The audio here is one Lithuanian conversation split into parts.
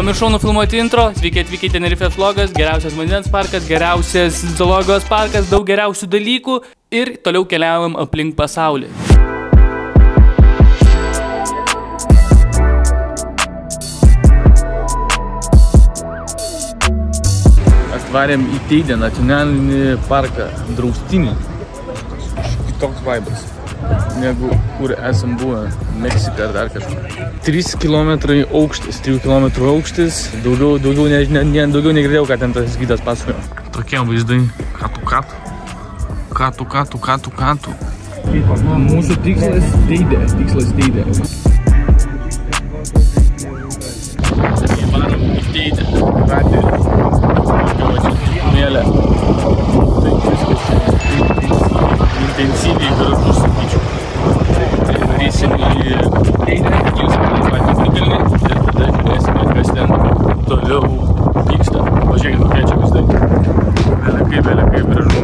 Pamiršau nufilmuoti intro, sveiki atvykę į Tenerifės vlogas, geriausias vandens parkas, geriausias zoologijos parkas, daug geriausių dalykų ir toliau keliaujam aplink pasaulį. Atvarėm į Teide nacionalinį parką, draustinį. Kitoks vaibas negu kur esam buvę, Meksika ar dar kažkur. 3 km aukštis, 3 km aukštis, daugiau negirdėjau, ką ten tas gidas pasakojo. Tokie vaizdai, katu. Mūsų tikslas Teide. Varom į Teidę, mėlę. Tai viskas intensyviai gražu, sakyčiau. Tai varysim į Teidę, kilsim į Vatikalinį ir tada žiūrėsime, kas ten toliau vyksta. Pažiūrėkit, kokie čia vaizdai. Belekai gražu.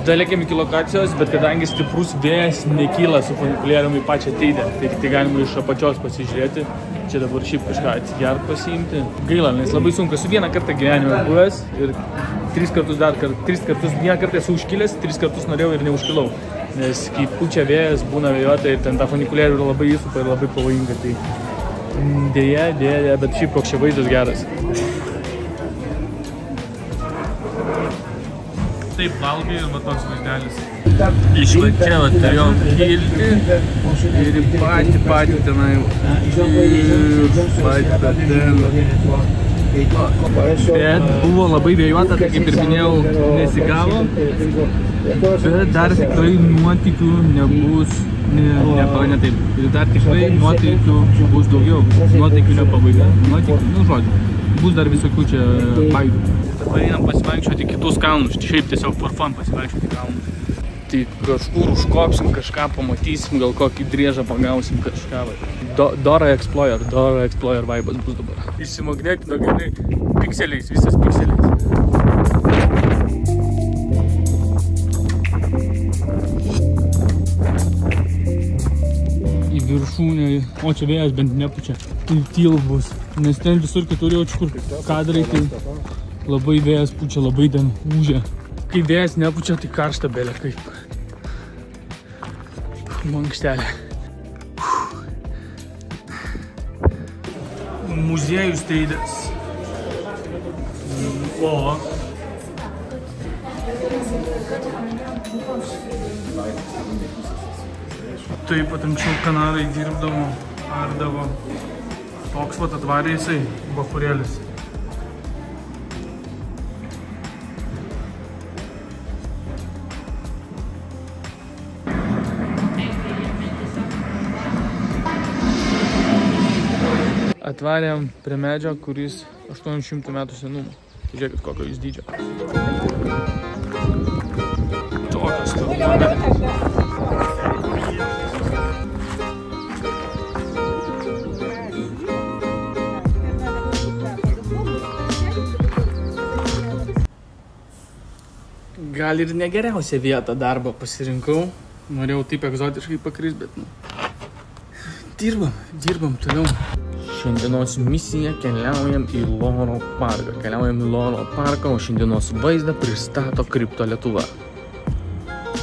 Dalėkėm iki lokacijos, bet kadangi stiprus vėjas nekyla su funikulierium į pačią Teidę, tai tik tai galima iš apačios pasižiūrėti. Čia dabar šiaip kažką atsigert pasiimti. Gaila, nes labai sunku. Esu vieną kartą gyvenime buvęs ir 3 kartus vieną kartą esu užkilęs, 3 kartus norėjau ir neužkilau. Nes kai pučia vėjas, būna vėjuota ir ten tą funikulierių yra labai įsupa ir labai pavojinga. Tai dėja, bet šiaip koks čia vaizdas geras. Taip valgai ir va toks vaizdelis. Iš va čia va turėjom kilti ir į patį tenai bet buvo labai vėjuota, tai kaip ir minėjau, nesigavo, bet dar tikrai nuotykių nebus, ne taip, dar tikrai nuotykių bus daugiau, nuotykių nepabaiga, nuotykių, žodžiu, bus dar visokių čia baigų. Dabar einam pasivaikščioti kitus kalnus, šiaip tiesiog for fun pasivaikščioti kalnus. Tai kažkur užkopsim, kažką pamatysim, gal kokį driežą pagausim kažką. Dora Explorer vaibas bus dabar. Įsimagnėk, gali pikseliais, visas pikseliais. Į viršūnę, o čia vėjas bent nepučia, tai tyl bus. Nes ten visur kitur jau kur kadrai, tai labai vėjas pučia, labai ten ūžia. Kai vėjas nepučia, tai karšta belė kaip. Mankštelė. Muziejus Teidės. O. Taip pat anksčiau Kanarai dirbdavo, ardavo. Toks vat atvarė jisai, bachurėlis. Atvarėm prie medžio, kuris 800 metų senumo. Žiūrėkit, kokio jis dydžio. Tokios kalbame. Gal ir negeriausią vietą darbą pasirinkau. Norėjau taip egzotiškai pakrist, bet dirbam toliau. Šiandienos misija keliaujam į Loro parką. O šiandienos vaizdą pristato Kripto Lietuva.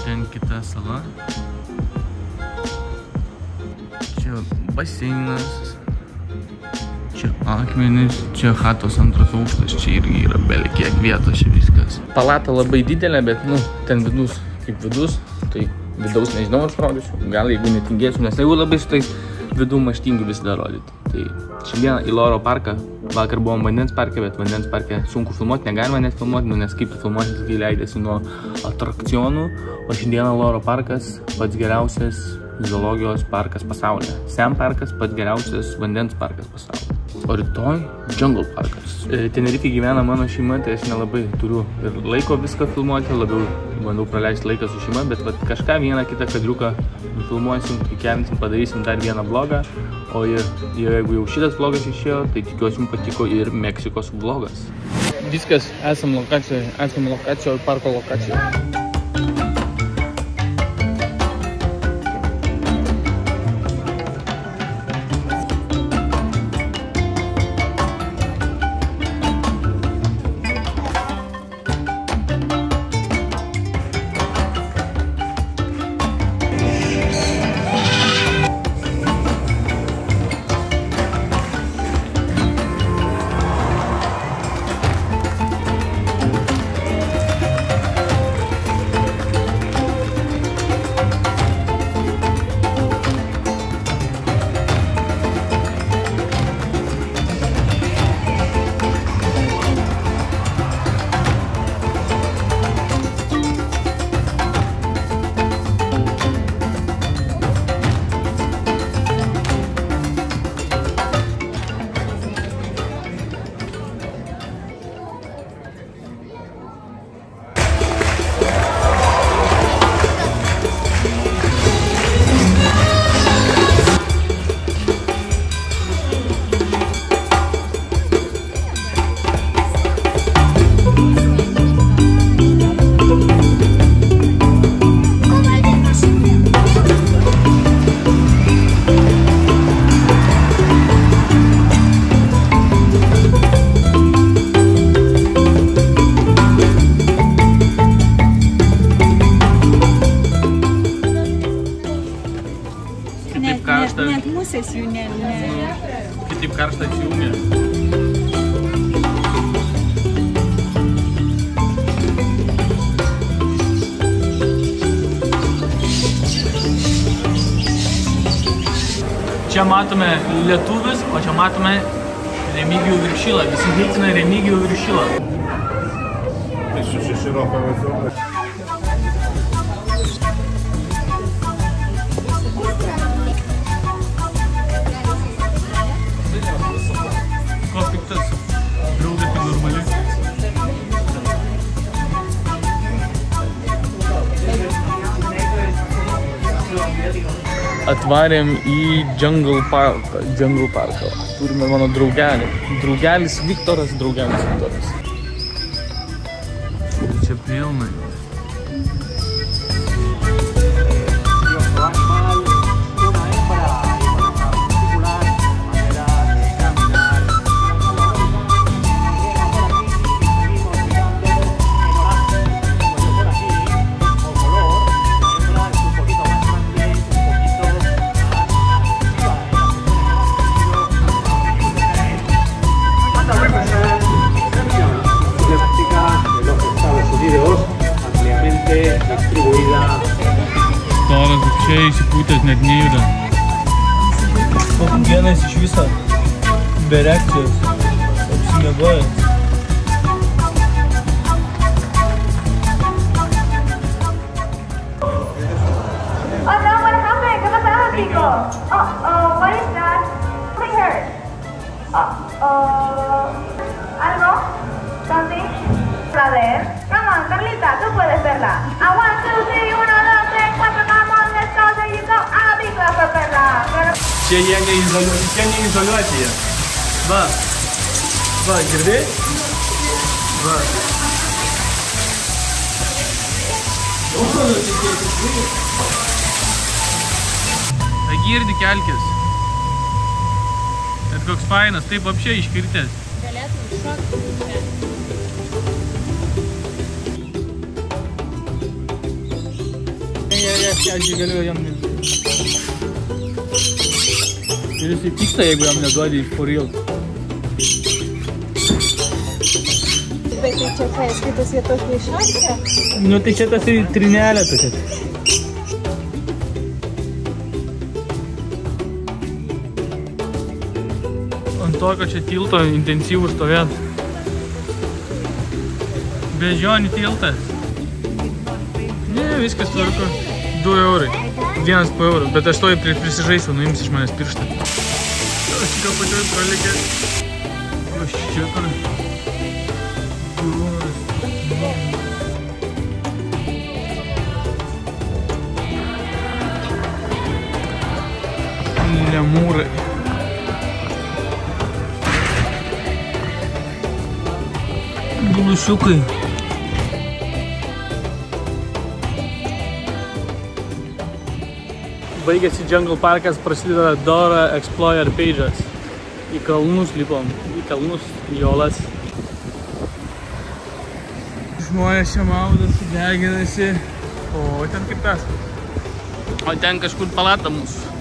Ten kita sala. Čia baseinas. Čia akmenys, čia chatos antras aukštas, čia irgi yra belekiek vietos, čia viskas. Palata labai didelė, bet, ten vidus kaip vidus, tai vidaus nežinau atrodysiu. Gal jeigu netingėsiu, nes jeigu labai su tais vidų maštingų visada rodyti. Tai šiandieną į Loro parką, vakar buvom vandens parke, bet vandens parke sunku filmuoti, negalima net filmuoti, nes kaip tu filmuoti, kai leidėsi nuo atrakcionų, o šiandieną Loro parkas pats geriausias zoologijos parkas pasaulyje. Sem parkas pats geriausias vandens parkas pasaulyje. O rytoj Jungle Parkas. Tenerifėje gyvena mano šeima, tai aš nelabai turiu ir laiko viską filmuoti, labiau bandau praleisti laiką su šeima, bet vat, kažką vieną kitą kadriuką filmuosim, įkelisim, padarysim dar vieną vlogą. O jeigu jau šitas vlogas išėjo, tai tikiuosi jums patiko ir Meksikos vlogas. Viskas, esam lokacijoje, parko lokacijoje. Net musės jų ne. Kitaip karštą atsijungė. Čia matome lietuvius, o čia matome Remigijų Viršilą. Visi heitina Remigijų Viršilą. Atvarėm į Jungle Parką. Turime mano draugelį. Draugelis Viktoras. Čia pilnai. Storas apšiai įsipūtęs, net nejuda. Vienas iš viso be reakcijos apsimiegojęs. Oh no, what happened? ¿Qué pasaba, chicos? What is that? Something hurt. ¿Algo? Something? A ver. Come on, Carlita, tú puedes verla. 1, 2, 3, 1, 2, 3, 4, come on, let's go, there you go. Big clap for Carla. Čia jie neizoliuoti jie. Va, girdi? Va. Girdi kelkis. Bet koks fainas, taip apšiai iškirtęs. Galėtum šokti čia. Aš jį galiu jam neduoti. Ir jis įpyksta, jeigu jam neduodi for real. Bet tai čia ką, skaitas jie tokie išrašė? Nu tai čia tas trinelė tokia. Ant tokio čia tilto intensyvų stovėt. Beždžionių tiltas. Ne, viskas tvarko. 2 eurai. 1 eurų. Bet aš to prisižaisiu, nuims iš manęs pirštą. Aš tik pačioj pralikė. Kas čia kur? Lemūrai. Blušiukai. Baigėsi Jungle parkas, prasideda Dora Explorer Pages. Į kalnus lipom, į kalnus, į olas. Žmonės čia maudosi, deginasi. O ten kaip tas. O ten kažkur palata mūsų.